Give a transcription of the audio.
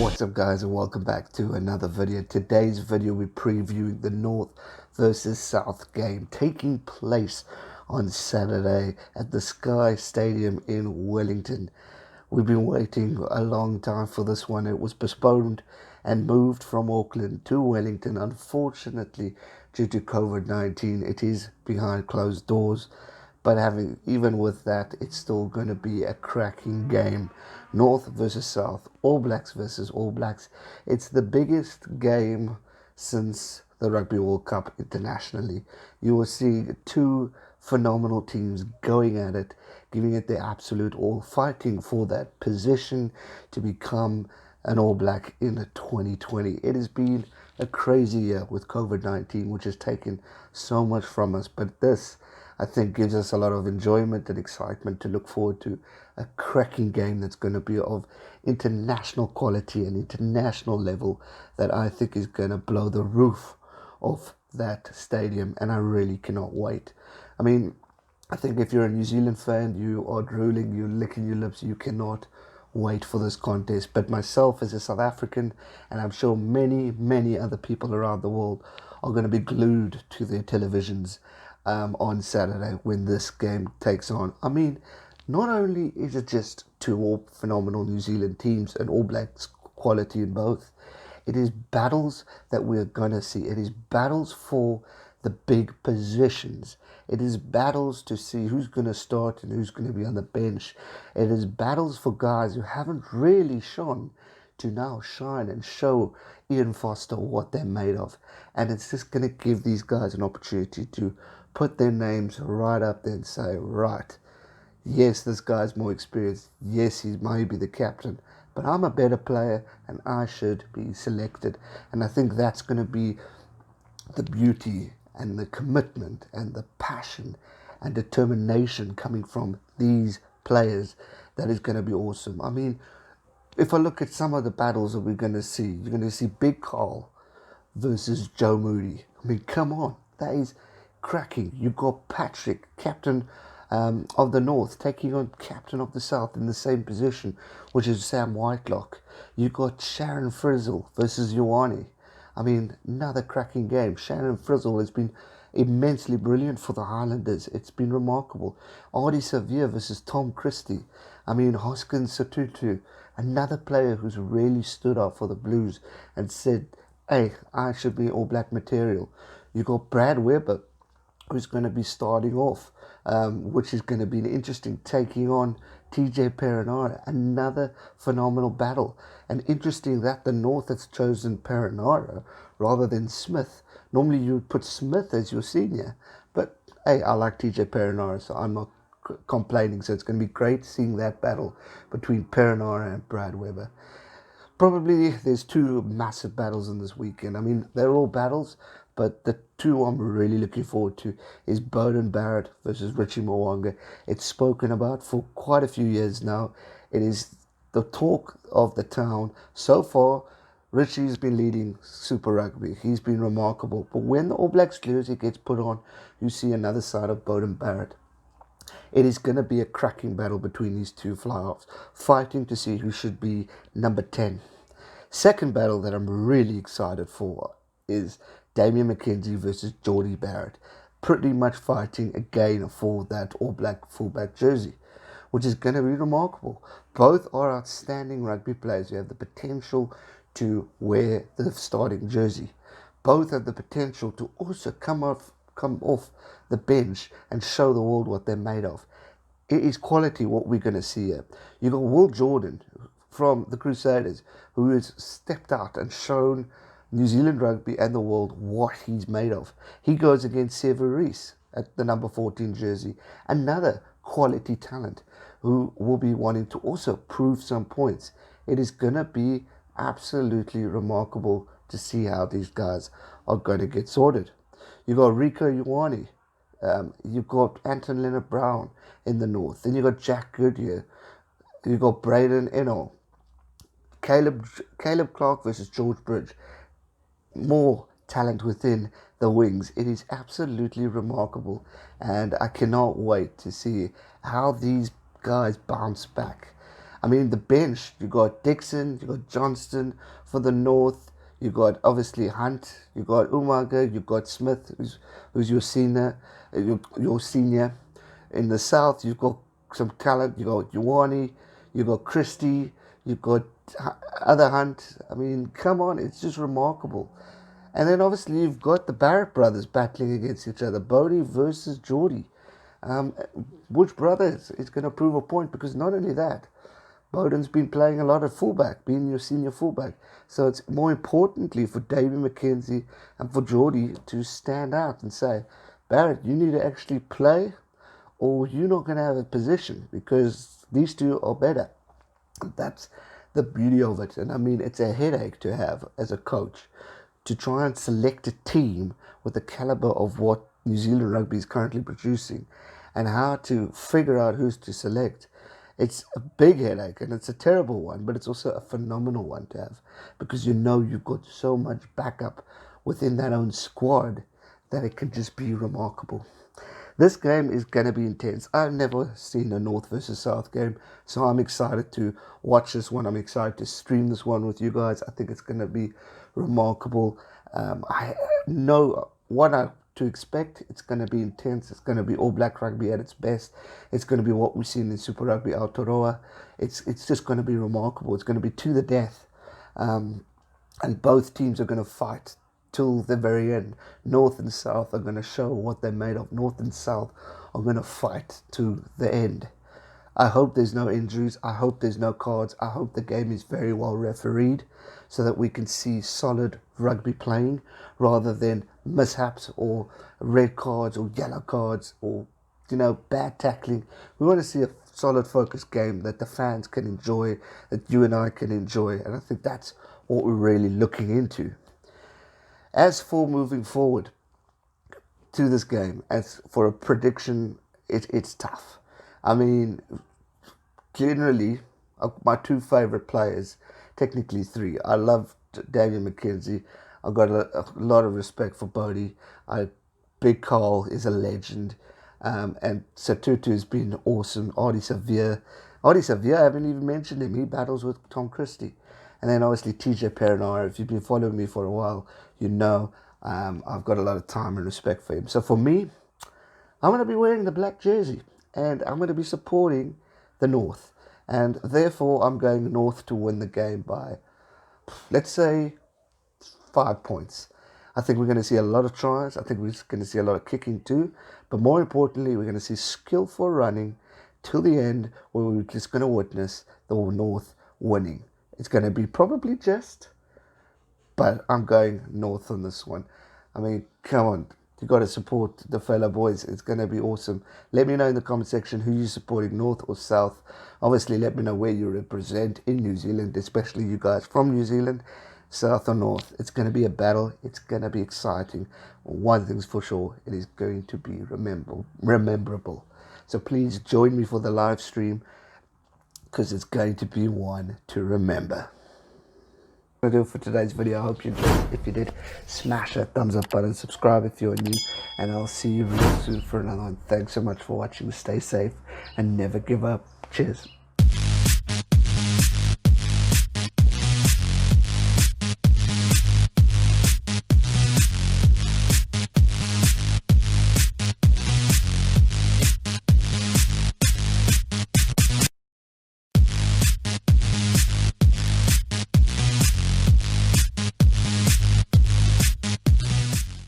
What's up guys, and welcome back to another video. Today's video we're previewing the North versus South game taking place on Saturday at the Sky Stadium in Wellington. We've been waiting a long time for this one. It was postponed and moved from Auckland to Wellington. Unfortunately, due to COVID-19, it is behind closed doors. But even with that, it's still going to be a cracking game. North versus South, All Blacks versus All Blacks. It's the biggest game since the Rugby World Cup internationally. You will see two phenomenal teams going at it, giving it their absolute all, fighting for that position to become an All Black in 2020. It has been a crazy year with COVID-19, which has taken so much from us. But this, I think, gives us a lot of enjoyment and excitement to look forward to a cracking game that's going to be of international quality and international level that I think is going to blow the roof off that stadium, and I really cannot wait. I mean, I think if you're a New Zealand fan, you are drooling, you're licking your lips, you cannot wait for this contest. But myself as a South African, and I'm sure many other people around the world are going to be glued to their televisions on Saturday when this game takes on. I mean, not only is it just two all phenomenal New Zealand teams and All Blacks quality in both, it is battles that we're going to see. It is battles for the big positions. It is battles to see who's going to start and who's going to be on the bench. It is battles for guys who haven't really shone to now shine and show Ian Foster what they're made of. And it's just going to give these guys an opportunity to put their names right up there and say, right, yes, this guy's more experienced. Yes, he may be the captain, but I'm a better player and I should be selected. And I think that's going to be the beauty and the commitment and the passion and determination coming from these players. That is going to be awesome. I mean, if I look at some of the battles that we're going to see, you're going to see Big Carl versus Joe Moody. I mean, come on, that is cracking. You've got Patrick, captain of the North, taking on captain of the South in the same position, which is Sam Whitelock. You've got Sharon Frizzle versus Ioane. I mean, another cracking game. Sharon Frizzle has been immensely brilliant for the Highlanders. It's been remarkable. Artie Sevier versus Tom Christie. I mean, Hoskins Sotutu, another player who's really stood up for the Blues and said, hey, I should be All Black material. You got Brad Weber, who's going to be starting off, which is going to be an interesting, taking on TJ Perenara, another phenomenal battle. And interesting that the North has chosen Perenara rather than Smith. Normally you would put Smith as your senior, but hey, I like TJ Perenara, so I'm not complaining. So it's going to be great seeing that battle between Perenara and Brad Weber. Probably there's two massive battles in this weekend. I mean, they're all battles, but the two I'm really looking forward to is Bowden Barrett versus Richie Mawonga. It's spoken about for quite a few years now. It is the talk of the town. So far, Richie's been leading Super Rugby. He's been remarkable. But when the All Blacks jersey gets put on, you see another side of Bowden Barrett. It is going to be a cracking battle between these two fly-offs, fighting to see who should be number 10. Second battle that I'm really excited for is Damian Mckenzie versus Jordy Barrett. Pretty much fighting again for that All Black fullback jersey, which is going to be remarkable. Both are outstanding rugby players who have the potential to wear the starting jersey. Both have the potential to also come off the bench and show the world what they're made of. It is quality what we're going to see here. You got Will Jordan from the Crusaders, who has stepped out and shown New Zealand rugby and the world what he's made of. He goes against Sever Reece at the number 14 jersey, another quality talent who will be wanting to also prove some points. It is going to be absolutely remarkable to see how these guys are going to get sorted. You've got Rico Ioane, you've got Anton Leonard Brown in the North, then you've got Jack Goodyear, you've got Braden Ennell, Caleb Clark versus George Bridge. More talent within the wings. It is absolutely remarkable, and I cannot wait to see how these guys bounce back. I mean, the bench, you got Dixon, you got Johnston for the North, you got obviously Hunt, you got Umaga, you got Smith, who's your senior, your senior. In the South, you've got some talent. You got Ioane, you got Christie, you got other Hunt. I mean, come on, it's just remarkable. And then obviously you've got the Barrett brothers battling against each other, Bowden versus Jordy. Which brother is going to prove a point? Because not only that, Bowden's been playing a lot of fullback, being your senior fullback. So it's more importantly for Damian Mckenzie and for Jordy to stand out and say, Barrett, you need to actually play or you're not going to have a position because these two are better. That's the beauty of it. And I mean, it's a headache to have as a coach to try and select a team with the caliber of what New Zealand Rugby is currently producing and how to figure out who's to select. It's a big headache and it's a terrible one, but it's also a phenomenal one to have because you know you've got so much backup within that own squad that it can just be remarkable. This game is going to be intense. I've never seen a North versus South game, so I'm excited to watch this one. I'm excited to stream this one with you guys. I think it's going to be remarkable. I know what to expect. It's going to be intense. It's going to be all black rugby at its best. It's going to be what we've seen in Super Rugby Aotearoa. It's just going to be remarkable. It's going to be to the death. And both teams are going to fight till the very end. North and South are going to show what they're made of. North and South are going to fight to the end. I hope there's no injuries. I hope there's no cards. I hope the game is very well refereed so that we can see solid rugby playing rather than mishaps or red cards or yellow cards or, bad tackling. We want to see a solid focused game that the fans can enjoy, that you and I can enjoy. And I think that's what we're really looking into. As for moving forward to this game, as for a prediction, it's tough. I mean, generally, my two favourite players, technically three. I love Damian Mckenzie. I've got a lot of respect for Bodie. Big Carl is a legend. And Satutu has been awesome. Artie Severe, I haven't even mentioned him. He battles with Tom Christie. And then obviously TJ Perenara, if you've been following me for a while, you know I've got a lot of time and respect for him. So for me, I'm going to be wearing the black jersey and I'm going to be supporting the North. And therefore, I'm going North to win the game by, let's say, 5 points. I think we're going to see a lot of tries. I think we're going to see a lot of kicking too. But more importantly, we're going to see skillful running till the end where we're just going to witness the North winning. It's going to be probably just, but I'm going North on this one. I mean, come on. You got to support the fellow boys. It's going to be awesome. Let me know in the comment section who you're supporting, North or South. Obviously, let me know where you represent in New Zealand, especially you guys from New Zealand, South or North. It's going to be a battle. It's going to be exciting. One thing's for sure, it is going to be rememberable. So please join me for the live stream because it's going to be one to remember. That's do it for today's video. I hope you enjoyed. If you did, smash that thumbs up button, subscribe if you're new, and I'll see you real soon for another one. Thanks so much for watching. Stay safe and never give up. Cheers.